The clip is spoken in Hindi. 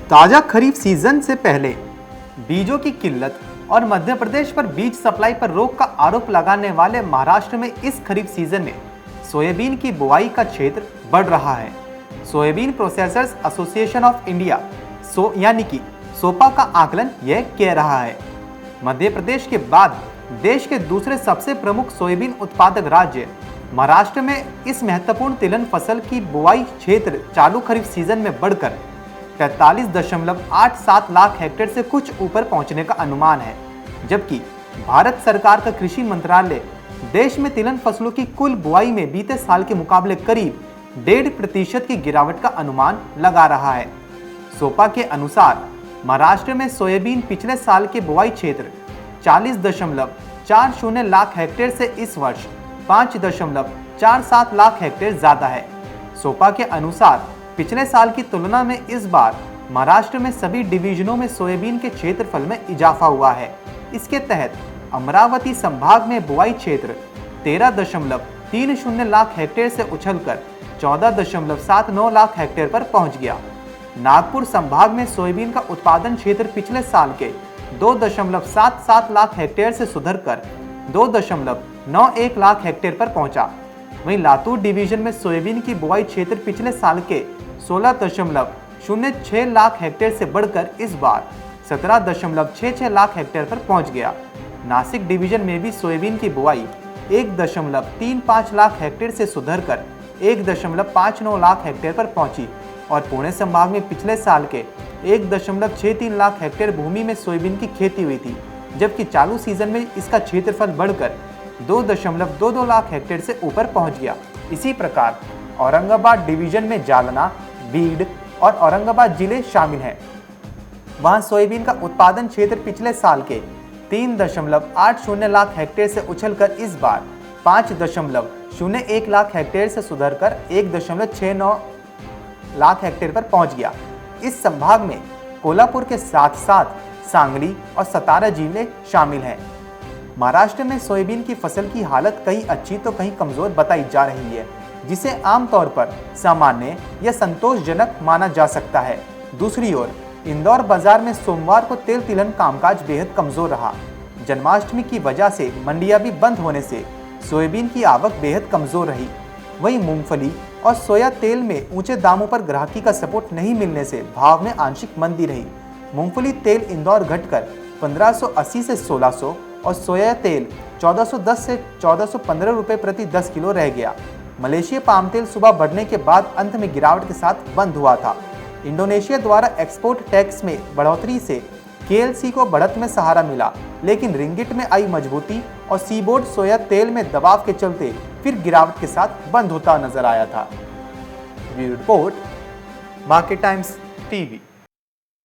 ताजा खरीफ सीजन से पहले बीजों की किल्लत और मध्य प्रदेश पर बीज सप्लाई पर रोक का आरोप लगाने वाले महाराष्ट्र में इस खरीफ सीजन में सोयाबीन की बुआई का क्षेत्र बढ़ रहा है। Soybean processors association of India यानी कि सोपा का आकलन यह कह रहा है। मध्य प्रदेश के बाद देश के दूसरे सबसे प्रमुख सोयाबीन उत्पादक राज्य महाराष्ट्र में इस महत्वपूर्ण तिलहन फसल की बुआई क्षेत्र चालू खरीफ सीजन में बढ़कर 43.87 लाख हेक्टेयर से कुछ ऊपर पहुंचने का अनुमान है, जबकि भारत सरकार का कृषि मंत्रालय देश में तिलहन फसलों की कुल बुआई में बीते साल के मुकाबले करीब 1.5% की गिरावट का अनुमान लगा रहा है। सोपा के अनुसार महाराष्ट्र में सोयाबीन पिछले साल के बुआई क्षेत्र 40.40 लाख हेक्टेयर से इस वर्ष 5.47 लाख हेक्टेयर ज्यादा है। सोपा के अनुसार पिछले साल की तुलना में इस बार महाराष्ट्र में सभी डिवीजनों में सोयाबीन के क्षेत्रफल में इजाफा हुआ है। इसके तहत अमरावती संभाग में बुआई क्षेत्र 13.30 लाख हेक्टेयर से उछलकर 14.79 लाख हेक्टेयर पर पहुंच गया। नागपुर संभाग में सोयाबीन का उत्पादन क्षेत्र पिछले साल के 2.77 लाख हेक्टेयर से सुधरकर 2.91 लाख हेक्टेयर पर पहुंचा। वहीं लातूर डिवीजन में सोयाबीन की बुआई क्षेत्र पिछले साल के 16.06 लाख हेक्टेयर से बढ़कर इस बार 17.66 लाख हेक्टेयर पर पहुंच गया। नासिक डिवीजन में भी सोयाबीन की बुआई 1.35 लाख हेक्टेयर से सुधरकर 1.59 लाख हेक्टेयर पर पहुंची और पुणे संभाग में पिछले साल के 1.63 लाख हेक्टेयर भूमि में सोयाबीन की खेती हुई थी, जबकि चालू सीजन में इसका क्षेत्रफल बढ़कर 2.22 लाख हेक्टेयर से ऊपर पहुंच गया। इसी प्रकार औरंगाबाद डिवीजन में जालना, बीड और औरंगाबाद जिले शामिल हैं। वहां सोयाबीन का उत्पादन क्षेत्र पिछले साल के 3.80 लाख हेक्टेयर से उछलकर इस बार 5.01 लाख हेक्टेयर से सुधरकर 1.69 लाख हेक्टेयर पर पहुंच गया। इस संभाग में कोल्हापुर के साथ साथ सांगली और सतारा जिले शामिल हैं। महाराष्ट्र में सोयाबीन की फसल की हालत कहीं अच्छी तो कहीं कमजोर बताई जा रही है, जिसे आमतौर पर सामान्य या संतोषजनक माना जा सकता है। दूसरी ओर इंदौर बाजार में सोमवार को तेल तिलहन कामकाज बेहद कमजोर रहा। जन्माष्टमी की वजह से मंडियां भी बंद होने से सोयाबीन की आवक बेहद कमजोर रही। वहीं मूंगफली और सोया तेल में ऊंचे दामों पर ग्राहकी का सपोर्ट नहीं मिलने से भाव में आंशिक मंदी रही। मूंगफली तेल इंदौर घटकर 1580 से 1600 और सोया तेल 1410 से 1415 रुपये प्रति 10 किलो रह गया। मलेशिया पाम तेल सुबह बढ़ने के बाद अंत में गिरावट के साथ बंद हुआ था। इंडोनेशिया द्वारा एक्सपोर्ट टैक्स में बढ़ोतरी से केएलसी को बढ़त में सहारा मिला, लेकिन रिंगिट में आई मजबूती और सीबोर्ड सोया तेल में दबाव के चलते फिर गिरावट के साथ बंद होता नजर आया था। Bureau report, market times TV.